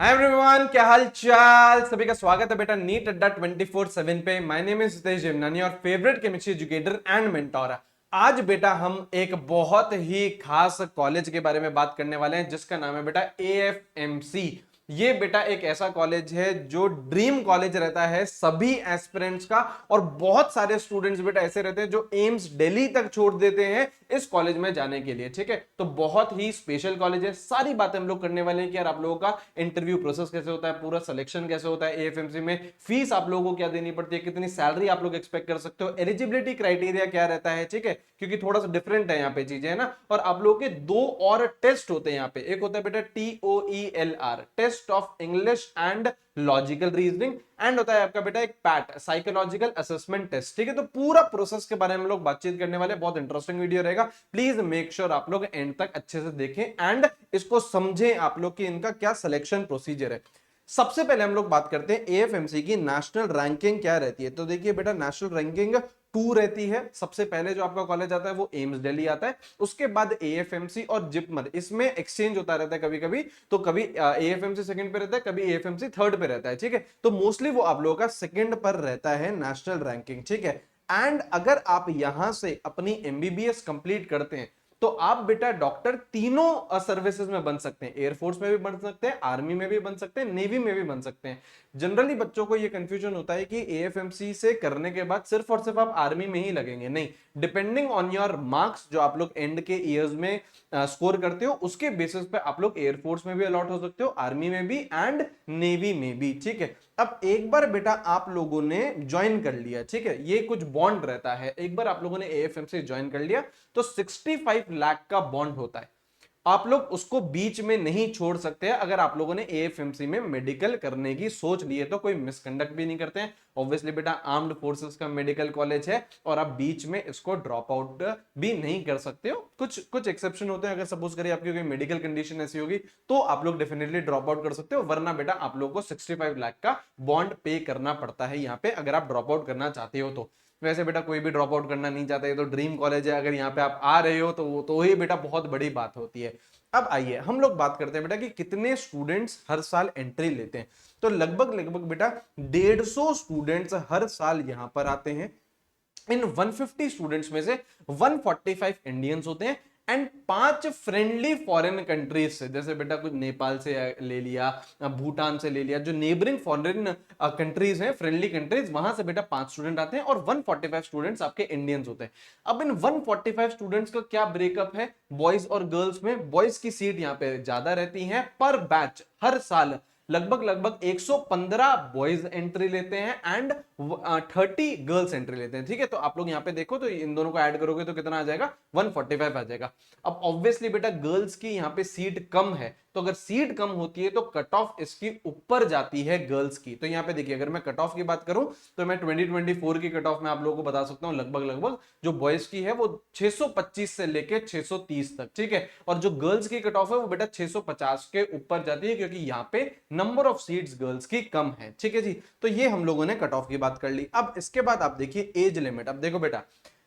Hi everyone, क्या हाल चाल। सभी का स्वागत है बेटा नीट अड्डा 24/7 पे। माय नेम इज हितेश जेमनानी और favourite chemistry educator and mentor. आज बेटा हम एक बहुत ही खास कॉलेज के बारे में बात करने वाले हैं जिसका नाम है बेटा एएफएमसी। ये बेटा एक ऐसा कॉलेज है जो ड्रीम कॉलेज रहता है सभी एस्पिरेंट्स का, और बहुत सारे स्टूडेंट्स बेटा ऐसे रहते हैं जो एम्स दिल्ली तक छोड़ देते हैं इस कॉलेज में जाने के लिए। ठीक है, तो बहुत ही स्पेशल कॉलेज है। सारी बातें हम लोग करने वाले हैं कि यार आप लोगों का इंटरव्यू प्रोसेस कैसे होता है, पूरा सिलेक्शन कैसे होता है एएफएमसी में, फीस आप लोगों को क्या देनी पड़ती है, कितनी सैलरी आप लोग एक्सपेक्ट कर सकते हो, एलिजिबिलिटी क्राइटेरिया क्या रहता है। ठीक है, क्योंकि थोड़ा सा डिफरेंट है यहाँ पे चीजें, है ना। और आप लोगों के दो और टेस्ट होते हैं यहाँ पे। एक होता है बेटा TOELR, test of English and logical reasoning, and होता है आपका बेटा एक पैट, साइकोलॉजिकल असेसमेंट टेस्ट। ठीक है, तो पूरा प्रोसेस के बारे में हम लोग बातचीत करने वाले। बहुत इंटरेस्टिंग वीडियो रहेगा, प्लीज मेक श्योर आप लोग एंड तक अच्छे से देखें एंड इसको समझें आप लोग कि इनका क्या सिलेक्शन प्रोसीजर है। सबसे पहले हम लोग बात करते हैं एएफएमसी की नेशनल रैंकिंग क्या रहती है। तो देखिए बेटा, नेशनल रैंकिंग 2 रहती है। सबसे पहले जो आपका कॉलेज आता है वो एम्स दिल्ली आता है, उसके बाद एएफएमसी और जिपमर, इसमें एक्सचेंज होता रहता है कभी कभी। तो कभी एएफएमसी सेकंड पे रहता है, कभी एएफएमसी थर्ड पे रहता है। ठीक है, तो मोस्टली वो आप लोगों का सेकंड पर रहता है नेशनल रैंकिंग। ठीक है, एंड अगर आप यहां से अपनी एमबीबीएस कंप्लीट करते हैं तो आप बेटा डॉक्टर तीनों सर्विसेज में बन सकते हैं। एयरफोर्स में भी बन सकते हैं, आर्मी में भी बन सकते हैं, नेवी में भी बन सकते हैं। जनरली बच्चों को यह कंफ्यूजन होता है कि एएफएमसी से करने के बाद सिर्फ और सिर्फ आप आर्मी में ही लगेंगे। नहीं, डिपेंडिंग ऑन योर मार्क्स जो आप लोग एंड के ईयर्स में स्कोर करते हो, उसके बेसिस पे आप लोग एयरफोर्स में भी अलॉट हो सकते हो, आर्मी में भी एंड नेवी में भी। ठीक है, अब एक बार बेटा आप लोगों ने ज्वाइन कर लिया, ठीक है, ये कुछ बॉन्ड रहता है, एक बार आप लोगों ने एएफएमसी ज्वाइन कर लिया तो 65 लाख का बॉन्ड होता है। आप लोग उसको बीच में नहीं छोड़ सकते हैं। अगर आप लोगों ने एएफएमसी में मेडिकल करने की सोच ली है तो कोई मिसकंडक्ट भी नहीं करते हैं। ऑब्वियसली बेटा आर्म्ड फोर्सेस का मेडिकल कॉलेज है और आप बीच में इसको ड्रॉप आउट भी नहीं कर सकते हो। कुछ कुछ एक्सेप्शन होते हैं, अगर सपोज करिए आपकी कोई मेडिकल कंडीशन ऐसी होगी तो आप लोग डेफिनेटली ड्रॉप आउट कर सकते हो, वरना बेटा आप लोगों को 65 लाख का बॉन्ड पे करना पड़ता है यहाँ पे अगर आप ड्रॉप आउट करना चाहते हो तो। वैसे बेटा कोई भी ड्रॉप आउट करना नहीं चाहता, ये तो ड्रीम कॉलेज है। अगर यहाँ पे आप आ रहे हो तो ही बेटा बहुत बड़ी बात होती है। अब आइए हम लोग बात करते हैं बेटा कि कितने स्टूडेंट्स हर साल एंट्री लेते हैं। तो लगभग लगभग बेटा 150 स्टूडेंट्स हर साल यहां पर आते हैं। इन 150 स्टूडेंट्स में से 145 इंडियंस होते हैं एंड 5 फ्रेंडली फॉरेन कंट्रीज से, जैसे बेटा कुछ नेपाल से ले लिया, भूटान से ले लिया, जो नेबरिंग फॉरेन कंट्रीज हैं, फ्रेंडली कंट्रीज, वहां से बेटा 5 स्टूडेंट आते हैं और 145 स्टूडेंट्स आपके इंडियंस होते हैं। अब इन 145 स्टूडेंट्स का क्या ब्रेकअप है बॉयज और गर्ल्स में? बॉयज की सीट यहाँ पे ज्यादा रहती है, पर बैच हर साल लगभग लगभग 115 बॉयज एंट्री लेते हैं एंड 30 गर्ल्स एंट्री लेते हैं। ठीक है, तो आप लोग यहाँ पे देखो तो इन दोनों को ऐड करोगे तो कितना आ जाएगा? 145 आ जाएगा। अब ऑब्वियसली बेटा गर्ल्स की यहाँ पे सीट कम है, तो अगर सीट कम होती है तो कट ऑफ इसकी ऊपर जाती है गर्ल्स की। तो यहाँ पे देखिए, अगर मैं कट ऑफ की बात करूं तो मैं 2024 की कट ऑफ में आप लोगों को बता सकता हूं, लगभग लगभग जो बॉयज की है वो 625 से लेके 630 तक। ठीक है, और जो गर्ल्स की कट ऑफ है वो बेटा 650 के ऊपर जाती है, क्योंकि यहाँ पे नंबर ऑफ सीट्स गर्ल्स की कम है। ठीक है जी, तो ये हम लोगों ने कट ऑफ की बात कर ली। अब इसके बाद आप देखिए एज लिमिट। अब देखो बेटा,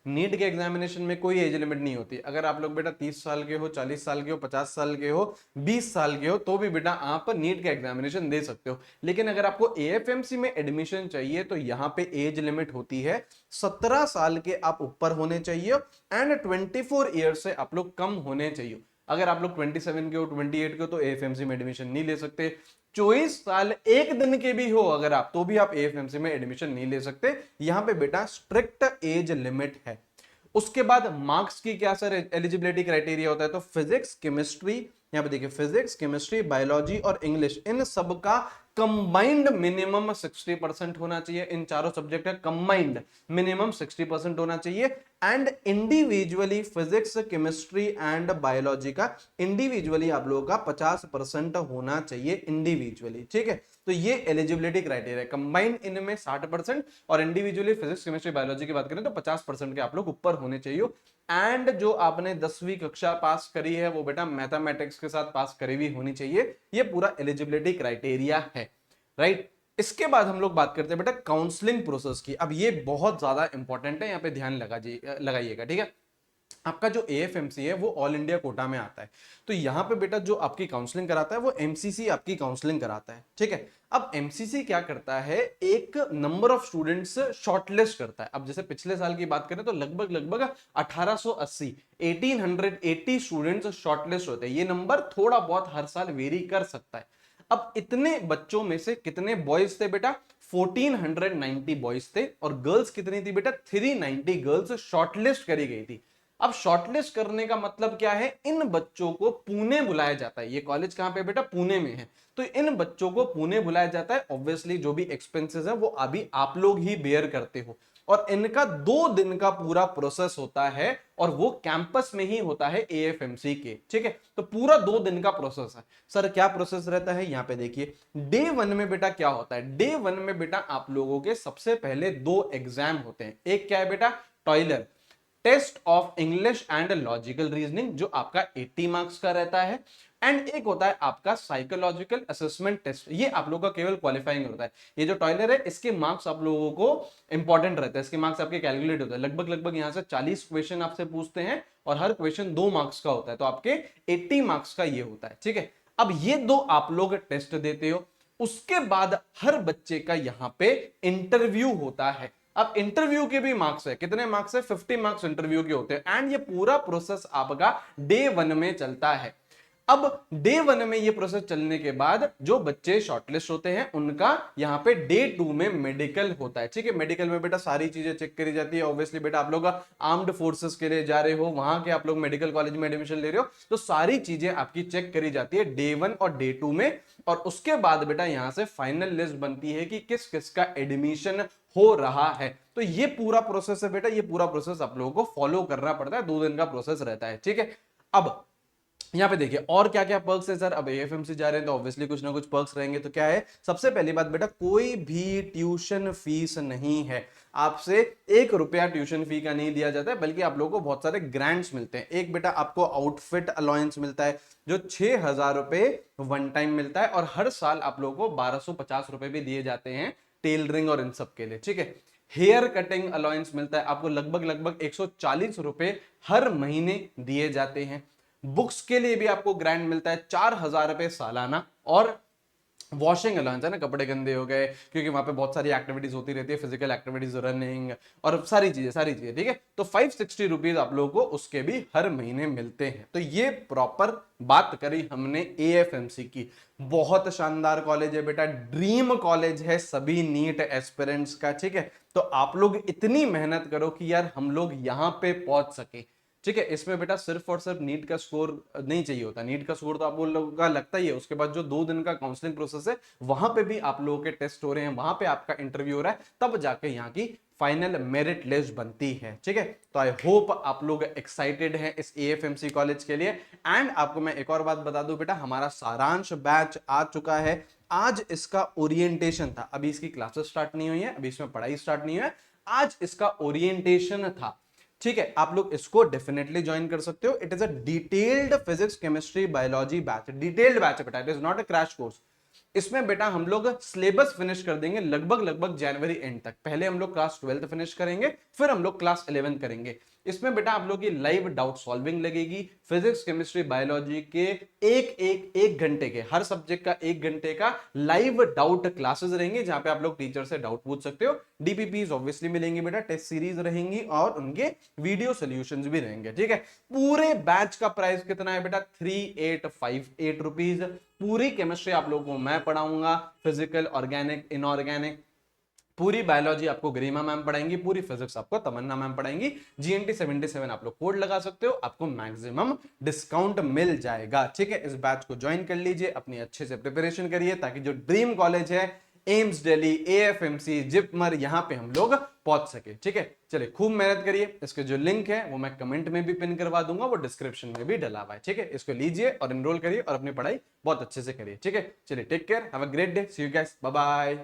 नीट के एग्जामिनेशन में कोई एज लिमिट नहीं होती। अगर आप लोग बेटा 30 साल के हो, 40 साल के हो, 50 साल के हो, 20 साल के हो, तो भी बेटा आप नीट का एग्जामिनेशन दे सकते हो। लेकिन अगर आपको एएफएमसी में एडमिशन चाहिए तो यहाँ पे एज लिमिट होती है 17 साल के आप ऊपर होने चाहिए एंड 24 ईयर से आप लोग कम होने चाहिए। अगर आप लोग 27 के हो, 28 के हो, तो एएफएमसी में एडमिशन नहीं ले सकते। 24 साल एक दिन के भी हो अगर आप, तो भी आप एएफएमसी में एडमिशन नहीं ले सकते। यहां पे बेटा स्ट्रिक्ट एज लिमिट है। उसके बाद मार्क्स की क्या सर एलिजिबिलिटी क्राइटेरिया होता है? तो फिजिक्स, केमिस्ट्री, यहां पे देखिए फिजिक्स, केमिस्ट्री, बायोलॉजी और इंग्लिश, इन सब का कंबाइंड मिनिमम 60% होना चाहिए। इन चारों सब्जेक्ट का कंबाइंड मिनिमम 60% होना चाहिए and individually physics, chemistry and biology का इंडिविजुअली आप लोगों का 50% होना चाहिए इंडिविजुअली। ठीक है, तो ये एलिजिबिलिटी क्राइटेरिया, कंबाइंड इनमें 60% और इंडिविजुअली फिजिक्स, केमिस्ट्री, बायोलॉजी की बात करें तो 50% के आप लोग ऊपर होने चाहिए। एंड जो आपने 10वीं कक्षा पास करी है वो बेटा मैथमेटिक्स के साथ पास करी हुई होनी चाहिए। ये पूरा एलिजिबिलिटी क्राइटेरिया है, राइट। इसके बाद हम लोग बात करते हैं बेटा काउंसलिंग प्रोसेस की। अब ये बहुत ज्यादा इंपॉर्टेंट है, यहाँ पे ध्यान लगाइएगा, ठीक है। आपका जो एएफएमसी है वो ऑल इंडिया कोटा में आता है। तो यहाँ पे बेटा जो आपकी काउंसलिंग कराता है वो एमसीसी आपकी काउंसलिंग कराता है, ठीक है। अब एमसीसी क्या करता है, एक नंबर ऑफ स्टूडेंट्स शॉर्टलिस्ट करता है। अब जैसे पिछले साल की बात करें तो लगभग लगभग 1880 1880 स्टूडेंट्स शॉर्टलिस्ट होते हैं। ये नंबर थोड़ा बहुत हर साल वेरी कर सकता है। अब इतने बच्चों में से कितने बॉयज थे बेटा, 1490 बॉयज थे, और गर्ल्स कितनी थी बेटा, 390 गर्ल्स शॉर्टलिस्ट करी गई थी। अब शॉर्टलिस्ट करने का मतलब क्या है, इन बच्चों को पुणे बुलाया जाता है। ये कॉलेज कहां पे बेटा, पुणे में है। तो इन बच्चों को पुणे बुलाया जाता है। ऑब्वियसली जो भी एक्सपेंसेस है वो अभी आप लोग ही बेयर करते हो, और इनका 2 दिन का पूरा प्रोसेस होता है, और वो कैंपस में ही होता है एएफएमसी के, ठीक है। तो पूरा 2 दिन का प्रोसेस है। सर क्या प्रोसेस रहता है, यहां पे देखिए। डे 1 में बेटा क्या होता है, डे 1 में बेटा आप लोगों के सबसे पहले 2 एग्जाम होते हैं। एक क्या है बेटा, TOELR, test of English and logical reasoning, जो आपका 80 मार्क्स का रहता है। एंड एक होता है आपका साइकोलॉजिकल असेसमेंट टेस्ट, ये आप लोगों का केवल क्वालिफाइंग होता है। ये जो टॉयलर है इसके मार्क्स आप लोगों को इंपॉर्टेंट रहता है, इसके मार्क्स आपके कैलकुलेट होते हैं। लगभग लगभग यहां से 40 क्वेश्चन आपसे पूछते हैं, और हर क्वेश्चन 2 मार्क्स का होता है, तो आपके 80 मार्क्स का ये होता है, ठीक है। अब ये 2 आप लोग टेस्ट देते हो, उसके बाद हर बच्चे का यहां पे इंटरव्यू होता है। अब इंटरव्यू के भी मार्क्स है, कितने मार्क्स है, 50 मार्क्स इंटरव्यू के होते हैं। एंड ये पूरा प्रोसेस आपका डे 1 में चलता है। अब डे 1 में ये प्रोसेस चलने के बाद जो बच्चे शॉर्टलिस्ट होते हैं उनका यहाँ पे डे 2 में मेडिकल होता है, ठीक है। मेडिकल में बेटा सारी चीजें चेक करी जाती है। ऑब्वियसली बेटा आप लोग आर्म्ड फोर्सेस के लिए जा रहे हो, वहां के आप लोग मेडिकल कॉलेज में एडमिशन ले रहे हो, तो सारी चीजें आपकी चेक करी जाती है डे 1 और डे 2 में। और उसके बाद बेटा यहां से फाइनल लिस्ट बनती है कि किस किस का एडमिशन हो रहा है। तो ये पूरा प्रोसेस है बेटा, ये पूरा प्रोसेस आप लोगों को फॉलो करना पड़ता है। 2 दिन का प्रोसेस रहता है, ठीक है। अब यहां पे देखिए और क्या क्या पर्क्स है सर। अब एएफएमसी जा रहे हैं तो ऑब्वियसली कुछ ना कुछ पर्क्स रहेंगे। तो क्या है, सबसे पहली बात बेटा, कोई भी ट्यूशन फीस नहीं है। आपसे 1 रुपया ट्यूशन फी का नहीं दिया जाता है, बल्कि आप लोगों को बहुत सारे ग्रांट्स मिलते हैं। एक बेटा आपको आउटफिट अलाउंस मिलता है, जो 6,000 रुपए वन टाइम मिलता है, और हर साल आप लोगों को 1250 रुपए भी दिए जाते हैं टेलरिंग और इन सब के लिए, ठीक है। हेयर कटिंग अलाउंस मिलता है आपको, लगभग लगभग 140 रुपए हर महीने दिए जाते हैं। बुक्स के लिए भी आपको ग्रांट मिलता है 4,000 रुपए सालाना। और वॉशिंग अलाउंस है ना, कपड़े गंदे हो गए, क्योंकि वहां पे बहुत सारी एक्टिविटीज होती रहती है, फिजिकल एक्टिविटीज, रनिंग और सारी चीजें, ठीक है। तो 560 रुपीज आप लोगों को उसके भी हर महीने मिलते हैं। तो ये प्रॉपर बात करी हमने एएफएमसी की। बहुत शानदार कॉलेज है बेटा, ड्रीम कॉलेज है सभी नीट एस्पिरेंट्स का, ठीक है। तो आप लोग इतनी मेहनत करो कि यार हम लोग यहां पे पहुंच सके, ठीक है। इसमें बेटा सिर्फ और सिर्फ नीट का स्कोर नहीं चाहिए होता। नीट का स्कोर तो आप लोगों का लगता ही है, उसके बाद जो 2 दिन का काउंसलिंग प्रोसेस है वहां पे भी आप लोगों के टेस्ट हो रहे हैं, वहां पे आपका इंटरव्यू हो रहा है, तब जाके यहाँ की फाइनल मेरिट लिस्ट बनती है, ठीक है। तो आई होप आप लोग एक्साइटेड हैं इस एएफएमसी कॉलेज के लिए। एंड आपको मैं एक और बात बता दूं बेटा, हमारा सारांश बैच आ चुका है। आज इसका ओरिएंटेशन था, अभी इसकी क्लासेस स्टार्ट नहीं हुई है, अभी इसमें पढ़ाई स्टार्ट नहीं हुई है, आज इसका ओरिएंटेशन था, ठीक है। आप लोग इसको डेफिनेटली ज्वाइन कर सकते हो। It is a detailed physics chemistry biology batch, detailed batch है बेटा, it is not a crash course. इसमें बेटा हम लोग सिलेबस फिनिश कर देंगे लगभग लगभग जनवरी एंड तक। पहले हम लोग क्लास 12 फिनिश करेंगे, फिर हम लोग क्लास 11 करेंगे। इसमें बेटा आप लोग की लाइव डाउट सॉल्विंग लगेगी, फिजिक्स केमिस्ट्री बायोलॉजी के एक घंटे के, हर सब्जेक्ट का 1 घंटे का लाइव डाउट क्लासेस रहेंगे, जहां पे आप लोग टीचर से डाउट पूछ सकते हो। डीपीपीज ऑब्वियसली मिलेंगे बेटा, टेस्ट सीरीज रहेंगी, और उनके वीडियो सोल्यूशंस भी रहेंगे, ठीक है। पूरे बैच का प्राइस कितना है बेटा, 3858 रुपीज। पूरी केमिस्ट्री आप लोगों को मैं पढ़ाऊंगा, फिजिकल, ऑर्गेनिक, इनऑर्गेनिक। पूरी बायोलॉजी आपको गरिमा मैम पढ़ाएंगी, पूरी फिजिक्स आपको तमन्ना मैम पढ़ाएंगी। जीएनटी 77 आप लोग कोड लगा सकते हो, आपको मैक्सिमम डिस्काउंट मिल जाएगा, ठीक है। इस बैच को ज्वाइन कर लीजिए, अपनी अच्छे से प्रिपरेशन करिए, ताकि जो ड्रीम कॉलेज है एम्स दिल्ली, एएफएमसी, जिपमर, यहां पे हम लोग पहुंच सके, ठीक है। चलिए खूब मेहनत करिए। इसके जो लिंक है वो मैं कमेंट में भी पिन करवा दूंगा, वो डिस्क्रिप्शन में भी डला हुआ है, ठीक है। इसको लीजिए और एनरोल करिए और अपनी पढ़ाई बहुत अच्छे से करिए, ठीक है। चलिए take care, have a great day, see you guys, bye bye.